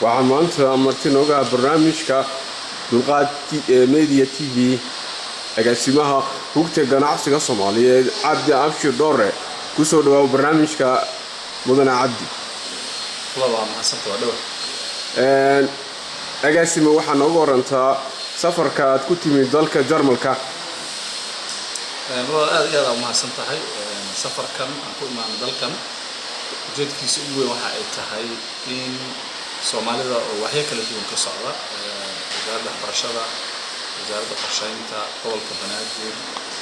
waxaan maanta marti nooga barnaamijka dulqaad media TV agaasimaha hogta ganacsiga Soomaaliyeed Cabdi Abshir Doore ku soo dhawaad barnaamijka mudane Cabdi agaasimo waxaan ugu warantaa safarka aad ku timid dalka Jarmalka aad iyo aad u mahadsan tahay safarkan aan ku imaanay dalkan ujeedkiisu ugu weyn waxa ay tahay in Soomaalida oo waxay kala duwan ka socda wasaaradda waxbarashada wasaaradda qorsheynta gobolka Banaadir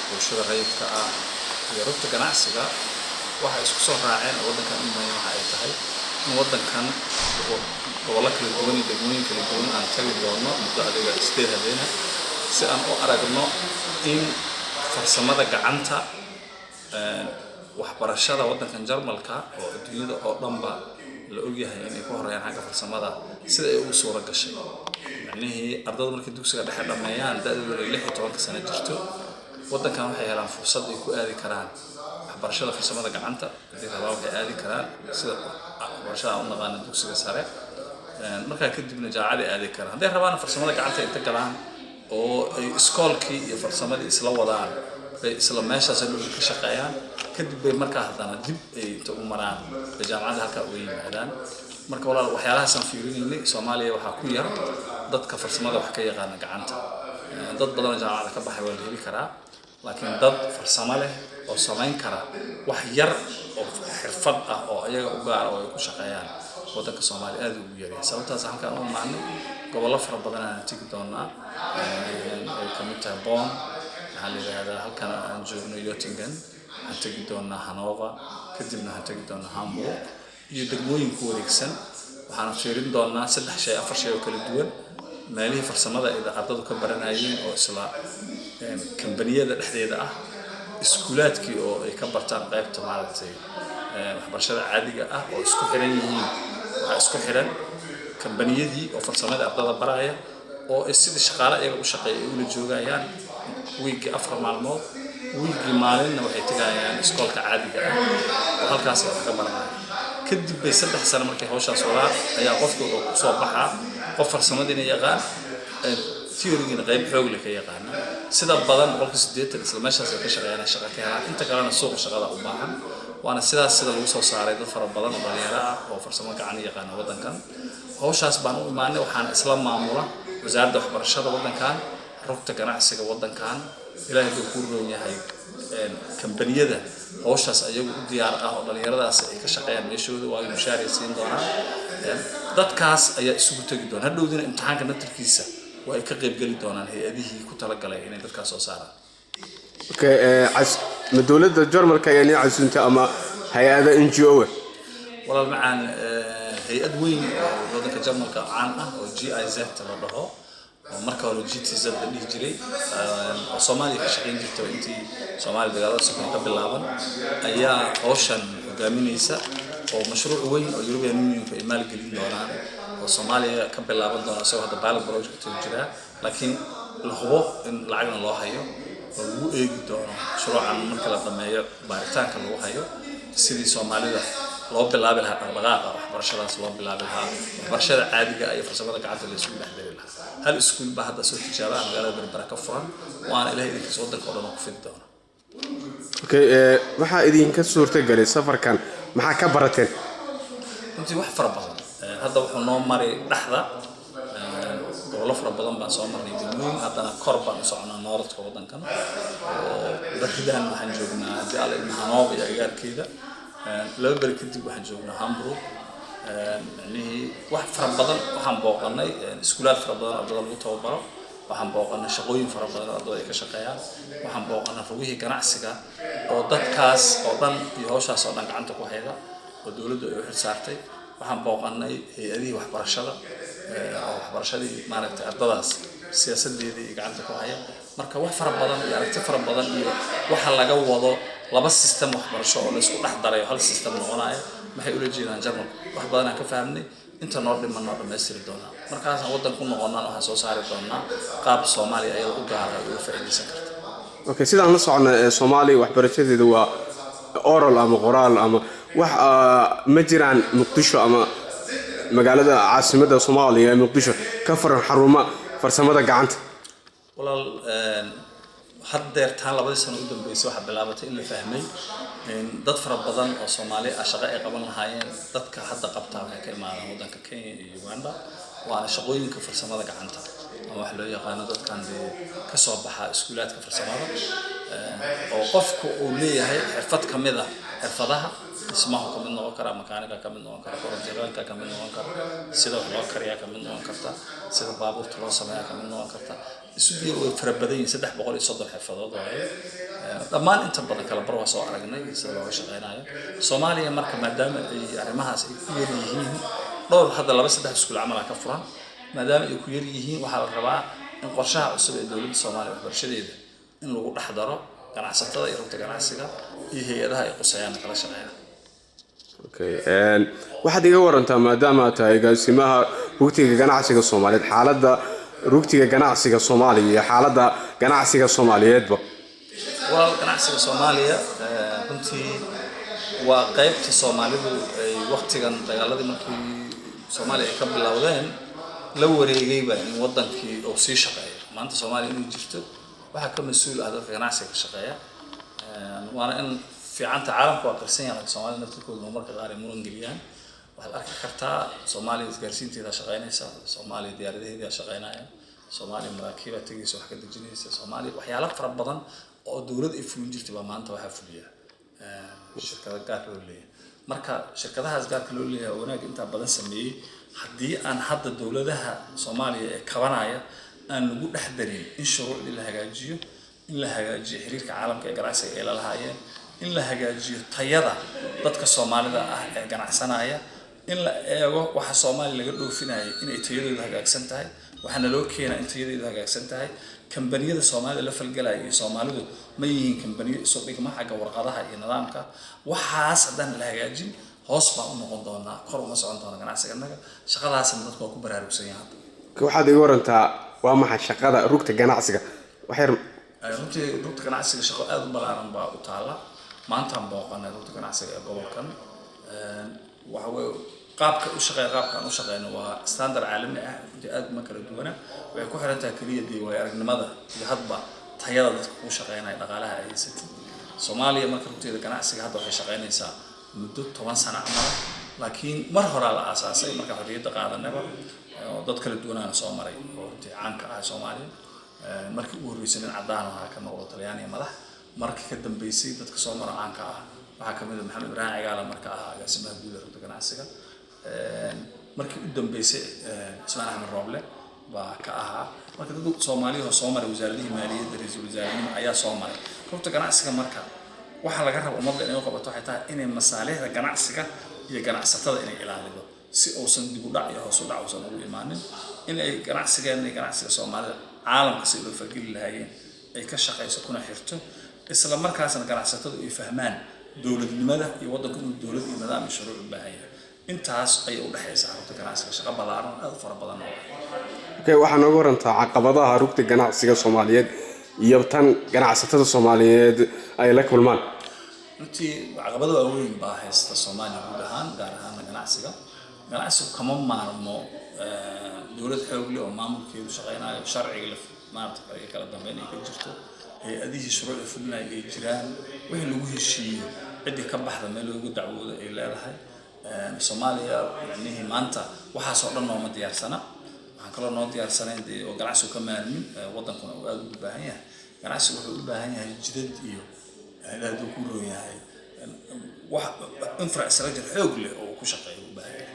bulshada rayidka ah iyo rugta ganacsiga waxa isku soo raaceen wadankan waxa ay tahay in wadankan gobolka kala duwan iyo degmooyin kala duwan aan tagi doono muddo adiga 8 habeen si aan u aragno in farsamada gacanta waxbarashada wadankan Jarmalka oo adduunyada oo dhanba la ogyahay inay ku horeeyaan xagga farsamada sida ay u suura gashay macnaheedu ardayda markay dugsiga dhexe dhameeyaan da'dooda 16 sano jirto wadankan waxay helaan fursad ay ku aadi karaan waxbarashada farsamada gacanta hadii rabaan waxay aadi karaan sida waxbarashada u naqaan dugsiga sare marka kadibna jaamacada aadi karaan hadii rabaan farsamada gacanta inta galaan oo ay iskoolkii iyo farsamadii isla wadaan bay isla meeshaas ka shaqeeyaan kadib bay markaa hadana dib ay inta u maraan jaamacada halka u yimaadaan marka walaal waxyaalahaas aan fiirinay Soomaaliya waxa ku yar dadka farsamada wax ka yaqaan gacanta dad badan jaamacada ka baxay waa heli karaa laakiin dad farsamo leh oo samayn kara wax yar oo xirfad ah oo ayaga u gaar oo ay ku shaqeeyaan wadanka Soomaaliya aad u yar sababtaas halkaan u maacnay gobollo fara badan aan tagi doonaa ay kamid tahay Bonn halkaan aan joogno Göttingen aan tagi doonaa Hanover kadibna aan tagi doonaa Hamburg iyo degmooyin ku wareegsan waxaan fiirin doonaa 3 shay 4 shay oo kala duwan meelaha farsamada ay ardaydu ka baranayeen oo isla kambaniyada dhexdeeda ah iskuulaadkii oo ay ka bartaan qaybta maaragtay waxbarashada caadiga ah oo isku xiran yihiin waxa isku xiran kambaniyadii oo farsamada ardayda baraya oo sidii shaqaale iyaga u shaqeeyay u la joogayaan week 4 maalmood week maalinna waxay tagayaan iskoolka caadiga ah oo halkaas wax ka baranayaan kadib bay 3 sano markay hawshaas wadaan ayaa qofku ku soo baxaa qof farsamadina yaqaan theory-gina qayb xoog leh ka yaqaan sida badan qofka 8 isla meeshaas ka shaqeeyana shaqo ka helaan inta kalena suuqa shaqada u baahan waana sidaas sida lagu soo saaray dad fara badan oo dhalinyaro ah oo farsamo gacan yaqaan wadankan hawshaas baan u imaanay waxaan isla maamula wasaaradda waxbarashada wadankan rugta ganacsiga wadankan ilaahay uu ku roon yahay kambaniyada hawshaas ayagu u diyaar ah oo dhalinyaradaas ay ka shaqeeyaan meeshooda waa mushaaric siin doonaan dadkaas ayaa isugu tagi doona hadhowdina imtixaanka natarkiisa way ka qayb gali doonaan hay'adihii ku talagalay inay dadkaas soo saaraan ma dawladda Jarmalka ay casuunta ama hay'ada NGO walaal macaan hay'ad weyn oo wadanka Jarmalka caan ah oo GIZ la dhaho oo marka hore GTZ la dhihi jiray oo Soomaaliya ka shaqeyn jirtay intii Soomaaliya dagaalada soo ka bilaaban ayaa hawshan hogaaminaysa oo mashruuc weyn oo European Union ay maal gelin doonaan oo Soomaaliya ka bilaaban doona soo hada pilot project jira laakiin la hubo in lacagna loo hayo oo lagu eegi doono mashruucan marka la dhameeyo baaritaanka lagu hayo sidii Soomaalida loo bilaabi lahaa dhaqdhaqaaqa waxbarashadaas loo bilaabi lahaa waxbarashada caadiga ah iyo farsamada gacanta la isku dhaxdari lahaa hal iskuul baa hadda soo tijaabaa magaalada Berbera ka furan waana ilaahay idinka soo dalka oo dhan ku fidi doona waxa idinka suurta galay safarkan maxaa ka barateen intii wax fara badan hadda wuxuu noo maray dhaxda gobollo fara badan baan soo marnay degmooyin haddana kor baan u soconaa nooradka wadankan oo barkidaan waxaan joognaa hadii alla in Hanover iyo agaarkeeda laba bari kadib waxaan joognaa Hamburg wax fara badan waxaan booqanay iskuulaad fara badan ardayda lagu tababaro waxaan booqanay shaqooyin fara badan ardayda ay ka shaqeeyaan waxaan booqanay rugihii ganacsiga oo dadkaas oo dhan iyo hawshaas oo dhan gacanta ku hayda oo dawladdu ay u xilsaartay waxaan booqanay hay'adihii waxbarashada oo waxbarashadii maaragtay ardaydaas siyaasadeedii gacanta ku haya marka wax fara badan iyo aragti fara badan iyo waxa laga wado laba system waxbarasho oo la isku dhex daray hal system noqonaya maxay u leeyihiin Jarmalka wax badan aan ka fahamnay inta noo dhiman noo dhameystiri doonaa markaas aan wadan ku noqonaan waxa soo saari doonaa qaab Soomaaliya ay u gaar ah oo faa'iideysan karto sidaan la soconay Soomaaliya waxbarashadeedu waa oral ama qoraal ama wax ma jiraan Muqdisho ama magaalada caasimadda Soomaaliya ee Muqdisho ka furan xarumo farsamada gacanta walaal haddeer taan labadii sano u dambeysay waxa bilaabatay in la fahmay dad fara badan oo Soomaali ah shaqo ay qaban lahaayeen dadka hadda qabta waxay ka imaadaan wadanka Kenya iyo Uganda waana shaqooyinka farsamada gacanta ama wax loo yaqaan dadkan ka soo baxa iskuulaadka farsamada oo qofku uu leeyahay xirfad kamid ah xirfadaha ismaha kamid noqon kara makaaniga kamid noqon kara korontada kamid noqon kara sida wax loo kariyaa kamid noqon karta sida baabuurta loo sameeyaa kamid noqon karta isugu way fara badan yihiin 330 xirfadood waaye dhammaan inta badan kala bar waa soo aragnay sida loo shaqeynayo Soomaaliya marka maadaama ay arrimahaas ay ku yar yihiin dhowr hadda 2-3 iskuul camal ka furan maadaama ay ku yar yihiin waxa la rabaa in qorshaha cusub ee dawladda Soomaaliya waxbarashadeeda in lagu dhaxdaro ganacsatada iyo rugta ganacsiga iyo hay'adaha ay qusayaan kala shaqeeyaan waxaad iga warantaa maadaama tahay gaasimaha rugtiga ganacsiga Soomaaliyeed xaaladda rugtiga ganacsiga Soomaaliya iyo xaaladda ganacsiga Soomaaliyeedba waa ganacsiga Soomaaliya runtii waa qaybta Soomaalidu ay waqtigan dagaaladii markii Soomaaliya ay ka bilowdeen la wareegayba in wadankii oo sii shaqeeyo maanta Soomaaliya inay jirto waxa ka mas'uul ah dadka ganacsiga ka shaqeeya waana in fiicanta caalamku waa qarsan yahay Soomaaliya naftirkooda marka qaar ay muran geliyaan waxaad arki kartaa Soomaaliya isgaarsiinteeda shaqeynaysa Soomaaliya diyaaradaheeda shaqeynaya Soomaaliya maraakiibta tagaysa wax ka dejinaysa Soomaaliya waxyaalo fara badan oo dawladda ay fulin jirtay baa maanta waxa fuliya shirkadaha gaar loo leeyahay marka shirkadahaas gaarka loo leeyahay wanaag inta badan sameeyay haddii aan hadda dawladaha Soomaaliya ee kabanaya aan lagu dhaxdarin in shuruucda la hagaajiyo in la hagaajiyo xiriirka caalamka ee ganacsiga ee la lahaayeen in la hagaajiyo tayada dadka Soomaalida ah ee ganacsanaya in la eego waxa Soomaaliya laga dhoofinayay in ay tayadooda hagaagsan tahay waxana loo keenaa in tayadooda hagaagsan tahay kambaniyada Soomaalida la falgalaya iyo Soomaalidu ma yihiin kambaniyo soo dhigma xagga warqadaha iyo nidaamka waxaas hadan la hagaajin hoos baa u noqon doona kor uma socon doona ganacsiganaga shaqadaasna dadku waa ku baraarugsan yahay waxaad iga warantaa waa maxay shaqada rugta ganacsiga waxay runtii rugta ganacsiga shaqo aad u balaaran baa u taala maanta aan booqanay rugta ganacsiga ee gobolkan waxa way qaabka u shaqeeyno waa standard caalami ah aad ma kala duwana way ku xiran tahay kaliya way aragnimada iyo hadba tayada dadka ku shaqeynaya dhaqaalaha ay haysatay Soomaaliya marka rugteeda ganacsiga hadda waxay shaqeynaysaa muddo 10 sano camal laakiin mar hore la aasaasay marka xorriyadda qaadanaba dad kala duwanaan soo maray oo caanka ah Soomaaliya markii ugu horeysay in cadaan ah ka noqdo Talyaaniga madax markii ka dambeysay dadka soo maray caanka ah waxa kamid ah Maxamed Ibrahim Cigaal marka ah agaasimaha guud ee rugta ganacsiga markii u dambeysay Ismaan Axmed Rooble baa ka ahaa marka dad Soomaaliya oo soo maray wasaaradda maaliyadda ra'iisul wasaaraha ayaa soo maray rugta ganacsiga marka waxa laga rabo ummadda inay qabato waxay tahay inay masaalixda ganacsiga iyo ganacsatada inay ilaaliyo si uusan dib u dhac iyo hoos u dhac uusan ugu imaanin in ay ganacsigeena iyo ganacsiga Soomaalida caalamka si loo fargeli lahaayeen ay ka shaqeyso kuna xirto isla markaasna ganacsatadu ay fahmaan dawladnimada iyo wadanka inuu dawlad iyo nidaam iyo shuruuc u baahan yahay intaas ay u dhaxaysaa rugta ganacsiga shaqo balaaran aad fara badan waxaan uga warantaa caqabadaha rugta ganacsiga Soomaaliyeed iyo tan ganacsatada Soomaaliyeed ay la kulmaan runtii caqabadaha waaweyn baa haysta Soomaaliya guud ahaan gaar ahaan ganacsiga kama maarmo dawlad xoog leh oo maamulkeedu shaqeynayo sharciga maartay ay kala dambeyn ay ka jirto hay'adihi shuruucda fulinaya ay jiraan wixii lagu heshiiyo cidii ka baxda meel loogu dacwoodo ay leedahay Soomaaliya macnaheedu maanta waxa soo dhan nooma diyaarsana waxaan kala noo diyaarsanayn oo ganacsigu ka maarmin wadankuna uu aad u baahan yahay ganacsigu wuxuu u baahan yahay jidad iyo aad u ku roon yahay wax infrastructure xoog leh oo ku shaqeeyo u baahan yahay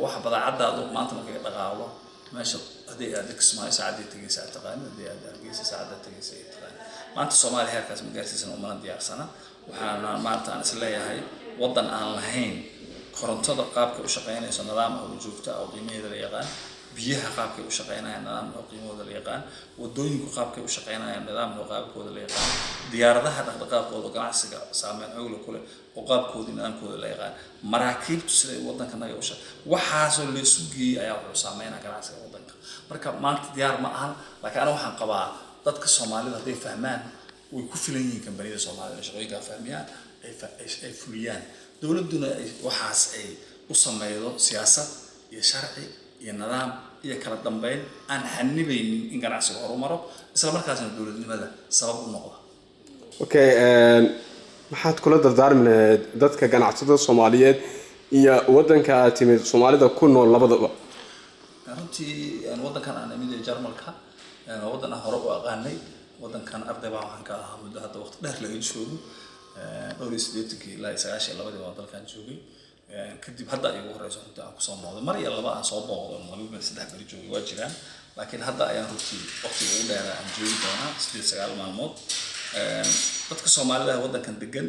wax badeecadaadu maanta markay dhaqaalo meesha hadii aad Kismaayo saacadii tagaysa taqaan hadii aad Hargeysa saacada tagaysa taqaan maanta Soomaaliya halkaas ma gaarsiisan uma diyaarsana waxaana maanta aan isleeyahay wadan aan lahayn korontada qaabka u shaqeynayso nidaam oo joogto ah oo qiimaheeda la yaqaan biyaha qaabka u shaqeynayaan nidaam oo qiimahooda la yaqaan wadooyinku qaabka u shaqeynayaan nidaam oo qaabkooda la yaqaan diyaaradaha dhaqdhaqaaqooda ganacsiga saameyn xoog leh kule oo qaabkooda nidaamkooda la yaqaan maraakiibtu sida wadanka naga u shaqeeyaan waxaas oo la isu geeyay ayaa wuxuu saameynaa ganacsiga wadanka marka maanta diyaar ma ahan laakiin ana waxaan qabaa dadka Soomaalida haday fahmaan way ku filan yihiin kambaniyada Soomaalida shaqooyinka fahmiyaan ay fuliyaan dawladuna waxaas ay u sameeydo siyaasad iyo sharci iyo nidaam iyo kala dambeyn aan xanibaynin in ganacsiga horumaro isla markaasna dowladnimada sabab u noqdo. Okay, maxaad kula dardaarminayd dadka ganacsatada Soomaaliyeed iyo wadanka timid Soomaalida ku nool labadaba? runtii wadankan aan imid Jarmalka wadan hore u aqaanay wadankan arday baan waxaan ka ahaa muddo hadda waqti dheer laga joogo dhowr iyo 80 ilaa 92 waa dalkan joogay kadib hadda ay ugu horeyso runtii aan ku soo noqday mar iyo laba aan soo booqdo waliba 3 bari joogay waa jiraan laakiin hadda ayaan runtii waqtiga ugu dheer aan joogi doonaa 9 maalmood dadka Soomaalida wadankan degan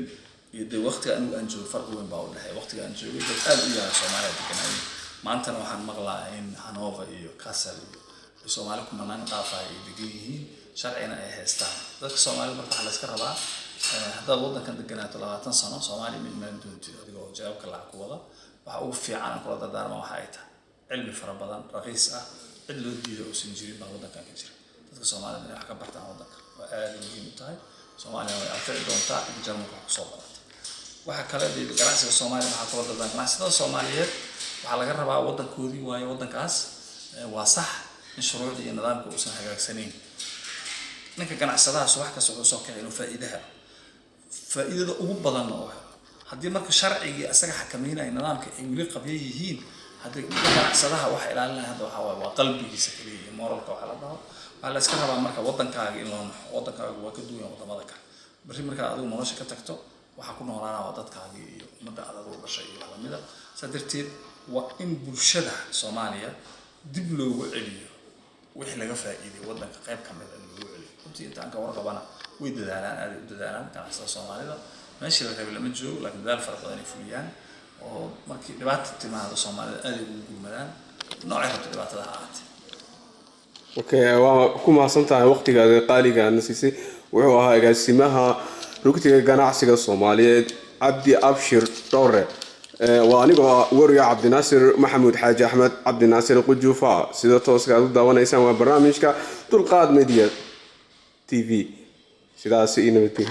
iyo de waqtiga aan joogo farqi weyn baa u dhaxay waqtiga aan joogay dad aad u yar Soomaalida deganay maantana waxaan maqlaa in Hanover iyo Kassel iyo Soomaali ku manaan dhaafay ay degan yihiin sharcina ay haystaan dadka Soomaalida marka waxa la iska rabaa haddaad wadankan deganaato 20 sano Soomaali mid maan doonti adigoo jawaabka lacag ku wada waxa ugu fiican aan kula dardaarmo waxa ay tahay cilmi fara badan raqiis ah cid loo diido oo sin jirin baa wadankan ka jira dadka Soomaalida inay wax ka bartaan wadanka waa aad muhiim u tahay Soomaaliya way afar doontaa in Jarmalka ku soo barata waxa kale ee ganacsiga Soomaaliya waxa kula dardaarmo ganacsiga Soomaaliyeed waxa laga rabaa wadankoodii waayo wadankaas waa sax in shuruucda iyo nidaamka uusan hagaagsaneyn ninka ganacsadaha subax kasta wuxuu soo kicin faa'iidada ugu badan oo haddii marka sharciga asaga xakameynaya nidaamka ay wili qabay yihiin haddii ganacsadaha wax ilaalinaya hadda waxa waa qalbigiisa kaliya iyo moralka waxa la dhaho waxa la iska rabaa marka wadankaaga in loo wadankaaga waa ka duwan wadamada kale bari marka adigu nolosha ka tagto waxa ku noolaanaa dadkaaga iyo umada aad u dhashay iyo lamida sadarteed waa in bulshada Soomaaliya dib loogu celiyo wixii laga faa'iiday wadanka qayb ka mid ah loogu celiyo runtii intaan ka warqabana way dadaalaan aad u dadaalaan ganacsiga Soomaalida meeshii la rabay lama joogo laakiin dadaal fara badan ay fuliyaan oo markii dhibaato timaado Soomaalida aad ugu gurmadaan noocay rabto dhibaatada ahaatay. Okay, waa ku mahadsantahay waqtigaada qaaliga aan siisay wuxuu ahaa agaasimaha rugtiga ganacsiga Soomaaliyeed Cabdi Abshir Dhoore وأنيقو وريا عبد الناصر محمود حاج أحمد عبد الناصر قجوفا سيدا توسكا داوانيسان وبرنامجك دلقات ميديا تي في سيدا سيئنا بتيه.